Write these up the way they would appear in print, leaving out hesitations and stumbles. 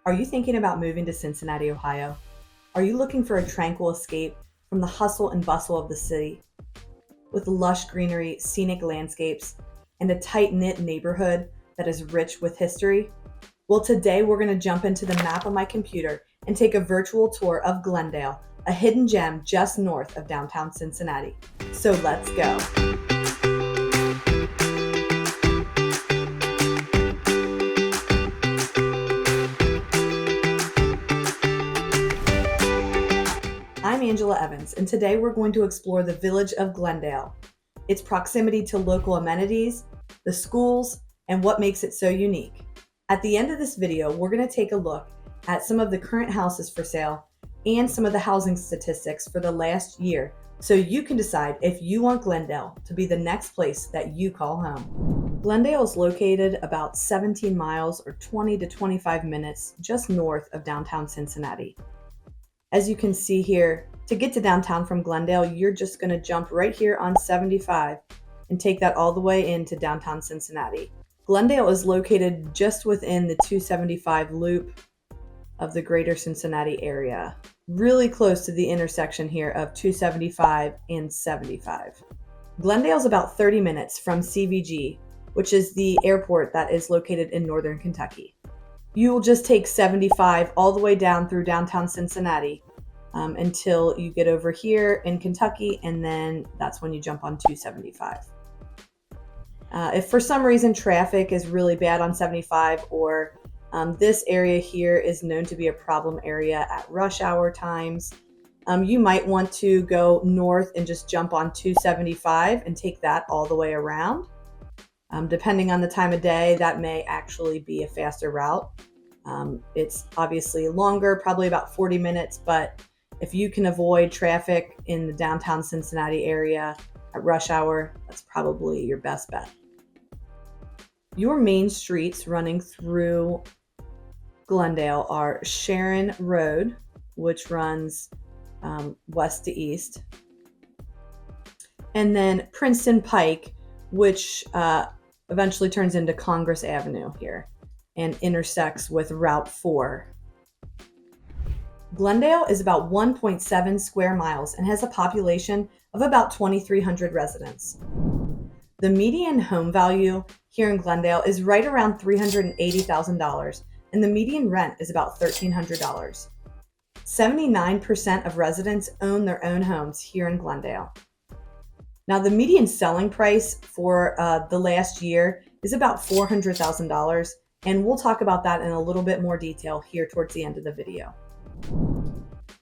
Are you thinking about moving to Cincinnati, Ohio? Are you looking for a tranquil escape from the hustle and bustle of the city with lush greenery, scenic landscapes, and a tight-knit neighborhood that is rich with history? Well, today we're going to jump into the map on my computer and take a virtual tour of Glendale, a hidden gem just north of downtown Cincinnati. So let's go. I'm Angela Evans, and today we're going to explore the village of Glendale, its proximity to local amenities, the schools, and what makes it so unique. At the end of this video, we're going to take a look at some of the current houses for sale and some of the housing statistics for the last year, so you can decide if you want Glendale to be the next place that you call home. Glendale is located about 17 miles or 20 to 25 minutes just north of downtown Cincinnati. As you can see here, to get to downtown from Glendale, you're just going to jump right here on 75 and take that all the way into downtown Cincinnati. Glendale is located just within the 275 loop of the greater Cincinnati area, really close to the intersection here of 275 and 75. Glendale is about 30 minutes from CVG, which is the airport that is located in northern Kentucky. You will just take 75 all the way down through downtown Cincinnati until you get over here in Kentucky, and then that's when you jump on 275. If for some reason traffic is really bad on 75, or this area here is known to be a problem area at rush hour times, you might want to go north and just jump on 275 and take that all the way around. Depending on the time of day, that may actually be a faster route. It's obviously longer, probably about 40 minutes, but if you can avoid traffic in the downtown Cincinnati area at rush hour, that's probably your best bet. Your main streets running through Glendale are Sharon Road, which runs west to east, and then Princeton Pike, which eventually turns into Congress Avenue here and intersects with Route 4. Glendale is about 1.7 square miles and has a population of about 2,300 residents. The median home value here in Glendale is right around $380,000, and the median rent is about $1,300. 79% of residents own their own homes here in Glendale. Now, the median selling price for the last year is about $400,000, and we'll talk about that in a little bit more detail here towards the end of the video.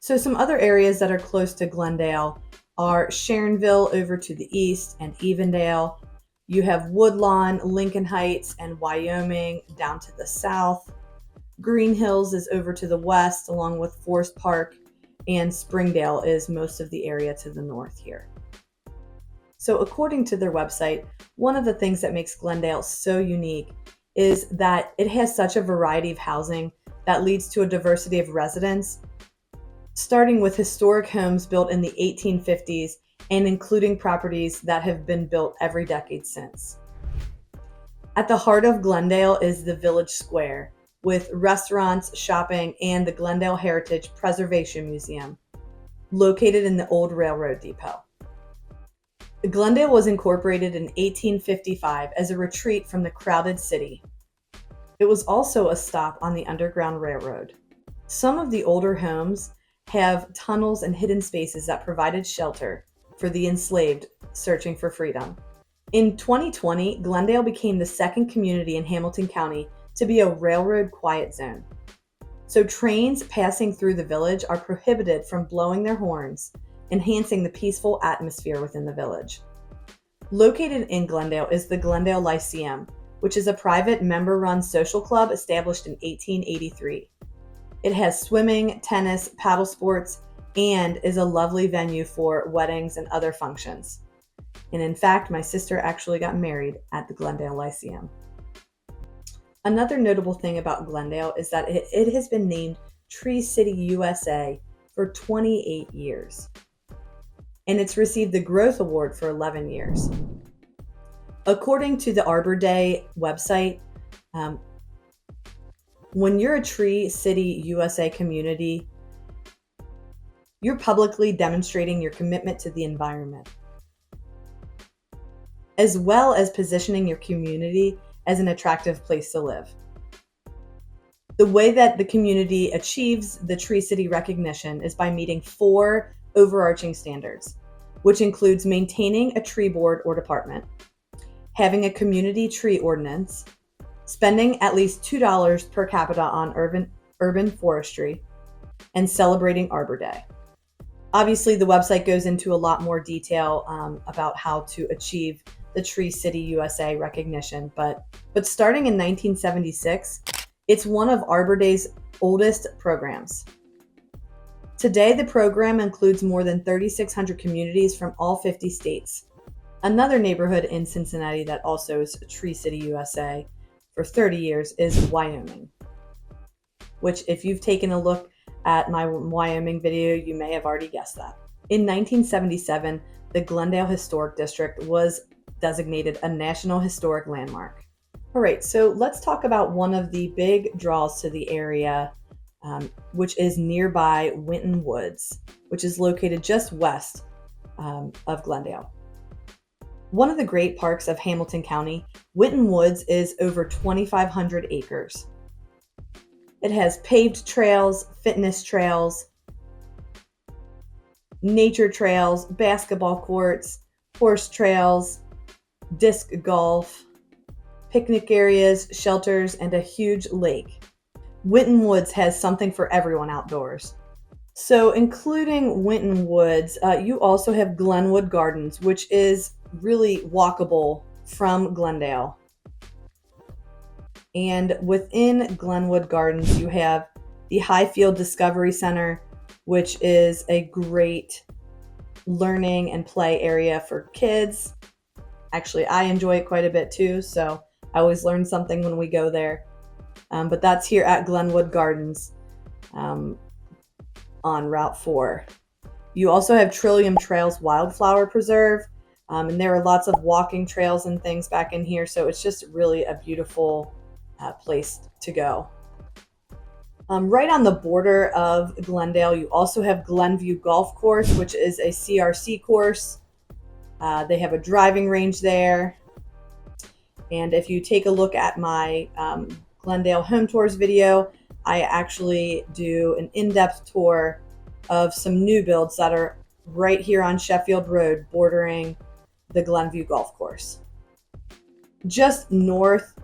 So some other areas that are close to Glendale are Sharonville over to the east and Evendale. You have Woodlawn, Lincoln Heights, and Wyoming down to the south. Green Hills is over to the west, along with Forest Park, and Springdale is most of the area to the north here. So according to their website, one of the things that makes Glendale so unique is that it has such a variety of housing that leads to a diversity of residents, starting with historic homes built in the 1850s and including properties that have been built every decade since. At the heart of Glendale is the Village Square, with restaurants, shopping, and the Glendale Heritage Preservation Museum, located in the old railroad depot. Glendale was incorporated in 1855 as a retreat from the crowded city. It was also a stop on the Underground Railroad. Some of the older homes have tunnels and hidden spaces that provided shelter for the enslaved searching for freedom. In 2020, Glendale became the second community in Hamilton County to be a railroad quiet zone. So trains passing through the village are prohibited from blowing their horns, enhancing the peaceful atmosphere within the village. Located in Glendale is the Glendale Lyceum, which is a private member-run social club established in 1883. It has swimming, tennis, paddle sports, and is a lovely venue for weddings and other functions. And in fact, my sister actually got married at the Glendale Lyceum. Another notable thing about Glendale is that it has been named Tree City USA for 28 years. And it's received the Growth Award for 11 years. According to the Arbor Day website, When you're a Tree City USA community, you're publicly demonstrating your commitment to the environment, as well as positioning your community as an attractive place to live. The way that the community achieves the Tree City recognition is by meeting 4 overarching standards, which includes maintaining a tree board or department, having a community tree ordinance, spending at least $2 per capita on urban forestry, and celebrating Arbor Day. Obviously, the website goes into a lot more detail about how to achieve the Tree City USA recognition, but starting in 1976, it's one of Arbor Day's oldest programs. Today, the program includes more than 3,600 communities from all 50 states. Another neighborhood in Cincinnati that also is Tree City USA for 30 years is Wyoming, which if you've taken a look at my Wyoming video, you may have already guessed that. In 1977, the Glendale Historic District was designated a National Historic Landmark. All right, so let's talk about one of the big draws to the area, which is nearby Winton Woods, which is located just west of Glendale. One of the great parks of Hamilton County, Winton Woods is over 2,500 acres. It has paved trails, fitness trails, nature trails, basketball courts, horse trails, disc golf, picnic areas, shelters, and a huge lake. Winton Woods has something for everyone outdoors. So including Winton Woods, you also have Glenwood Gardens, which is really walkable from Glendale. And within Glenwood Gardens, you have the Highfield Discovery Center, which is a great learning and play area for kids. Actually, I enjoy it quite a bit too, so I always learn something when we go there. But that's here at Glenwood Gardens on Route 4. You also have Trillium Trails Wildflower Preserve, and there are lots of walking trails and things back in here, so it's just really a beautiful place to go. Right on the border of Glendale, you also have Glenview Golf Course, which is a CRC course. They have a driving range there. And if you take a look at my Glendale Home Tours video, I actually do an in-depth tour of some new builds that are right here on Sheffield Road, bordering the Glenview Golf Course. Just north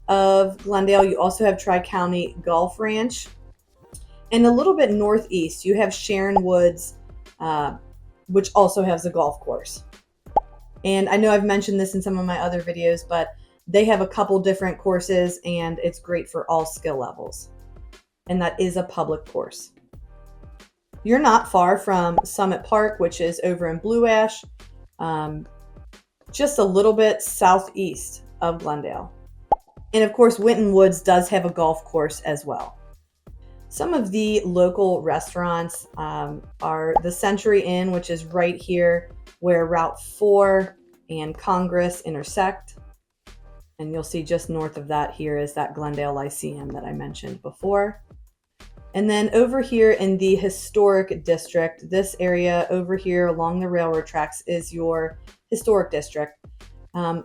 of Glendale, you also have Tri-County Golf Ranch. And a little bit northeast, you have Sharon Woods, which also has a golf course. And I know I've mentioned this in some of my other videos, but they have a couple different courses, and it's great for all skill levels. And that is a public course. You're not far from Summit Park, which is over in Blue Ash, just a little bit southeast of Glendale. And of course, Winton Woods does have a golf course as well. Some of the local restaurants are the Century Inn, which is right here where Route 4 and Congress intersect. And you'll see just north of that here is that Glendale Lyceum that I mentioned before. And then over here in the historic district, this area over here along the railroad tracks is your historic district.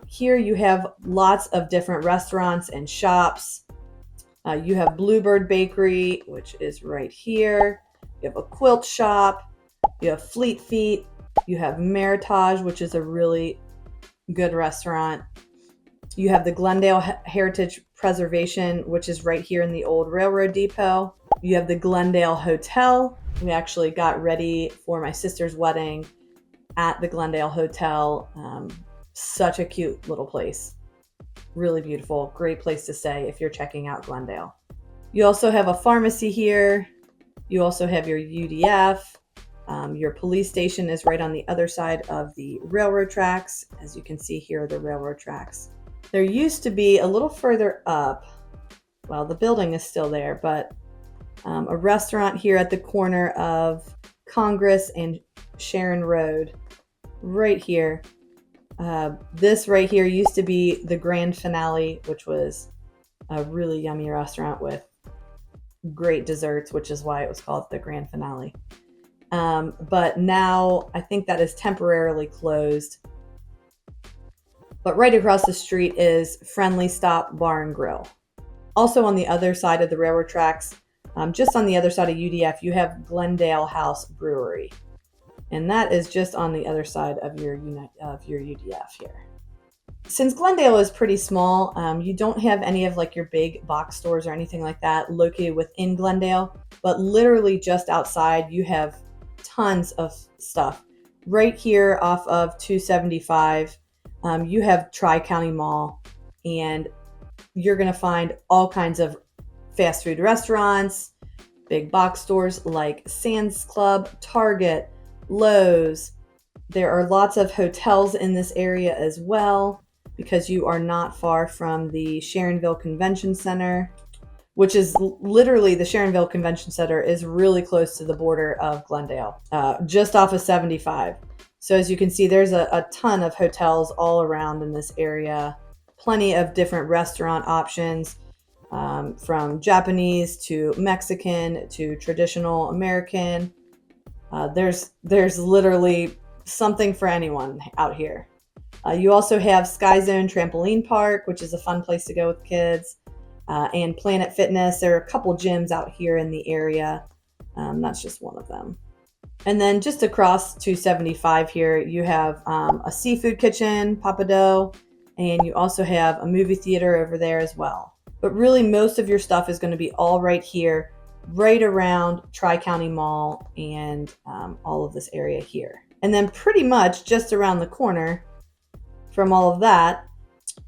Here you have lots of different restaurants and shops. You have Bluebird Bakery, which is right here. You have a quilt shop. You have Fleet Feet. You have Meritage, which is a really good restaurant. You have the Glendale Heritage Preservation, which is right here in the old railroad depot. You have the Glendale Hotel. We actually got ready for my sister's wedding at the Glendale Hotel. Such a cute little place. Really beautiful. Great place to stay if you're checking out Glendale. You also have a pharmacy here. You also have your UDF. Your police station is right on the other side of the railroad tracks. As you can see here are the railroad tracks. There used to be a little further up, well, the building is still there, but a restaurant here at the corner of Congress and Sharon Road, right here. This right here used to be the Grand Finale, which was a really yummy restaurant with great desserts, which is why it was called the grand finale. But now I think that is temporarily closed. But right across the street is Friendly Stop Bar and Grill. Also on the other side of the railroad tracks, just on the other side of UDF, you have Glendale House Brewery. And that is just on the other side of your UDF here. Since Glendale is pretty small, you don't have any of like your big box stores or anything like that located within Glendale, but literally just outside you have tons of stuff. Right here off of 275, you have Tri-County Mall, and you're going to find all kinds of fast food restaurants, big box stores like Sam's Club, Target, Lowe's. There are lots of hotels in this area as well, because you are not far from the Sharonville Convention Center, which is literally the Sharonville Convention Center is really close to the border of Glendale, just off of 75. So as you can see, there's a ton of hotels all around in this area, plenty of different restaurant options, from Japanese to Mexican to traditional American. There's literally something for anyone out here. You also have Sky Zone Trampoline Park, which is a fun place to go with kids, and Planet Fitness. There are a couple gyms out here in the area. That's just one of them. And then just across 275 here, you have a seafood kitchen, Papado, and you also have a movie theater over there as well. But really, most of your stuff is going to be all right here, right around Tri-County Mall and all of this area here. And then pretty much just around the corner from all of that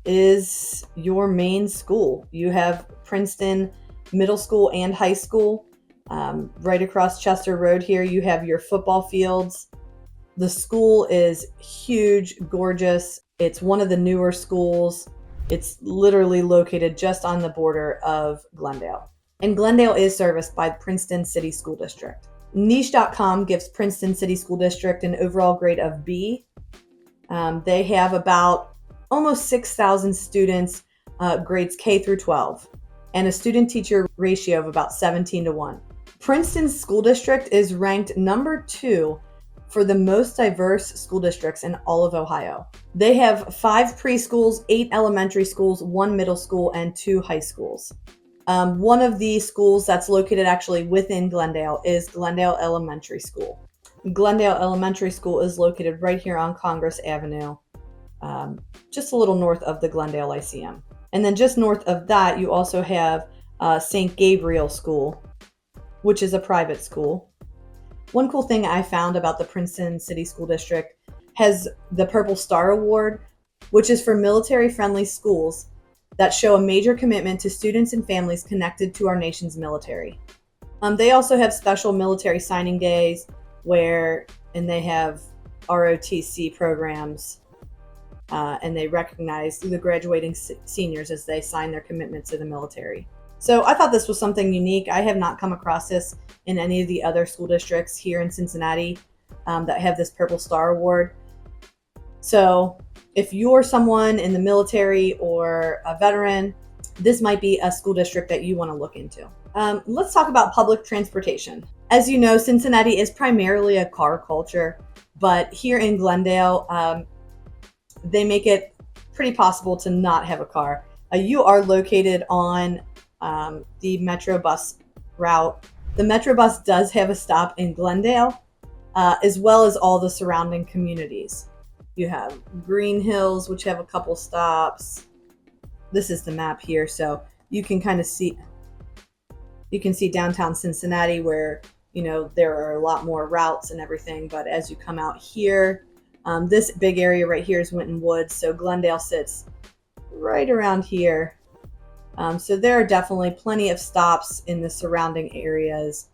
is your main school. You have Princeton Middle School and High School. Right across Chester Road here, you have your football fields. The school is huge, gorgeous. It's one of the newer schools. It's literally located just on the border of Glendale. And Glendale is serviced by Princeton City School District. Niche.com gives Princeton City School District an overall grade of B. They have about almost 6,000 students, grades K through 12, and a student-teacher ratio of about 17-1. Princeton School District is ranked number 2 for the most diverse school districts in all of Ohio. They have 5 preschools, 8 elementary schools, 1 middle school, and 2 high schools. One of the schools that's located actually within Glendale is Glendale Elementary School. Glendale Elementary School is located right here on Congress Avenue, just a little north of the Glendale Lyceum. And then just north of that, you also have St. Gabriel School, which is a private school. One cool thing I found about the Princeton City School District has the Purple Star Award, which is for military-friendly schools that show a major commitment to students and families connected to our nation's military. They also have special military signing days and they have ROTC programs, and they recognize the graduating seniors as they sign their commitment to the military. So I thought this was something unique. I have not come across this in any of the other school districts here in Cincinnati that have this Purple Star Award. So if you're someone in the military or a veteran, this might be a school district that you want to look into. Let's talk about public transportation. As you know, Cincinnati is primarily a car culture, but here in Glendale, they make it pretty possible to not have a car. You are located on the Metro bus route. The Metro bus does have a stop in Glendale, as well as all the surrounding communities. You have Green Hills, which have a couple stops. This is the map here, so you can kind of see. You can see downtown Cincinnati where, there are a lot more routes and everything. But as you come out here, this big area right here is Winton Woods. So Glendale sits right around here. So there are definitely plenty of stops in the surrounding areas,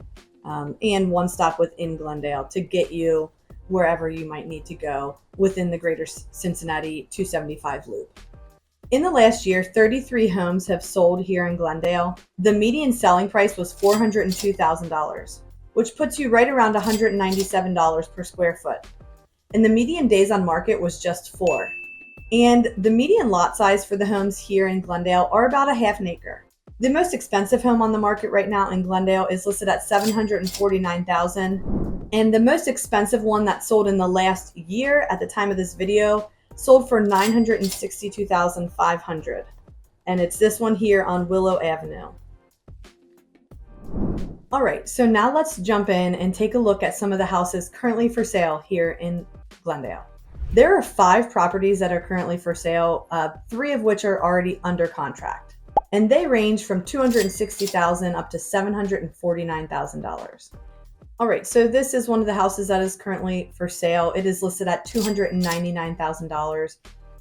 and one stop within Glendale to get you wherever you might need to go within the greater Cincinnati 275 loop. In the last year, 33 homes have sold here in Glendale. The median selling price was $402,000, which puts you right around $197 per square foot. And the median days on market was just 4. And the median lot size for the homes here in Glendale are about a half an acre. The most expensive home on the market right now in Glendale is listed at $749,000, and the most expensive one that sold in the last year at the time of this video sold for $962,500, and it's this one here on Willow Avenue. All right, so now let's jump in and take a look at some of the houses currently for sale here in Glendale. There are 5 properties that are currently for sale, 3 of which are already under contract, and they range from $260,000 up to $749,000. All right, so this is one of the houses that is currently for sale. It is listed at $299,000.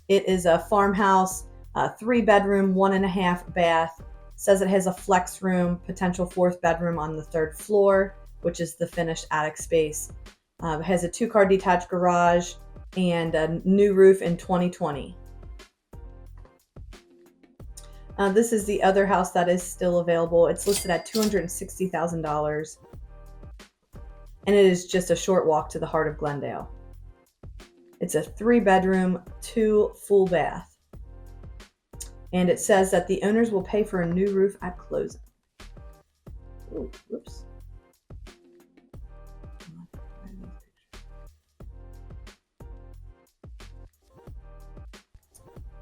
It is a farmhouse, 3-bedroom, 1.5 bath. Says it has a flex room, potential 4th bedroom on the 3rd floor, which is the finished attic space. It has a 2-car detached garage and a new roof in 2020. This is the other house that is still available. It's listed at $260,000, and it is just a short walk to the heart of Glendale. It's a 3-bedroom, 2 full bath. And it says that the owners will pay for a new roof at closing. Ooh, whoops.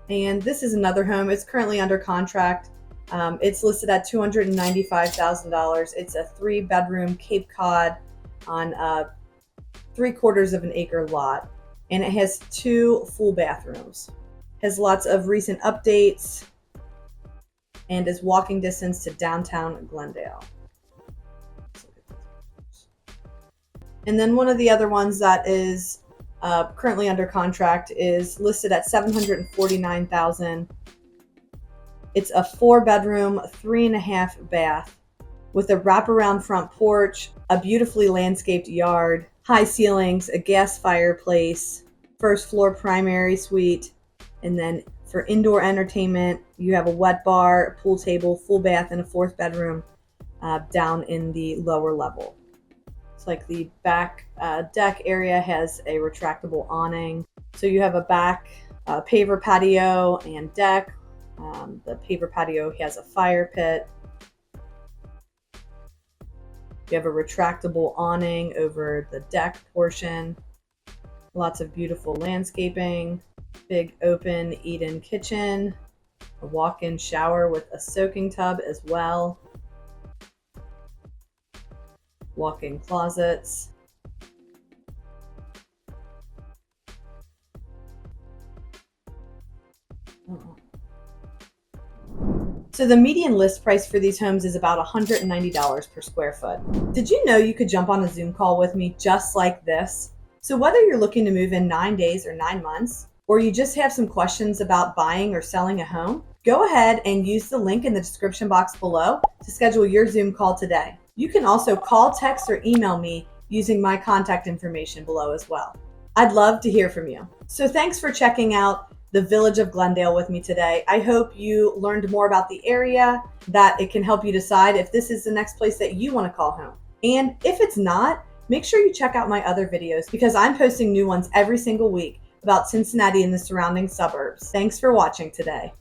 And this is another home. It's currently under contract. It's listed at $295,000. It's a 3-bedroom Cape Cod on 3/4 of an acre lot. And it has 2 full bathrooms. Has lots of recent updates and is walking distance to downtown Glendale. And then one of the other ones that is currently under contract is listed at $749,000. It's a 4-bedroom, 3.5 bath with a wraparound front porch, a beautifully landscaped yard, high ceilings, a gas fireplace, 1st floor primary suite. And then for indoor entertainment, you have a wet bar, a pool table, full bath, and a 4th bedroom down in the lower level. It's like the back deck area has a retractable awning. So you have a back paver patio and deck. The paver patio has a fire pit. You have a retractable awning over the deck portion. Lots of beautiful landscaping. Big open eat-in kitchen, a walk-in shower with a soaking tub as well, walk-in closets. So the median list price for these homes is about $190 per square foot. Did you know you could jump on a Zoom call with me just like this? So whether you're looking to move in 9 days or 9 months, or you just have some questions about buying or selling a home, go ahead and use the link in the description box below to schedule your Zoom call today. You can also call, text, or email me using my contact information below as well. I'd love to hear from you. So thanks for checking out the Village of Glendale with me today. I hope you learned more about the area, that it can help you decide if this is the next place that you want to call home. And if it's not, make sure you check out my other videos because I'm posting new ones every single week about Cincinnati and the surrounding suburbs. Thanks for watching today.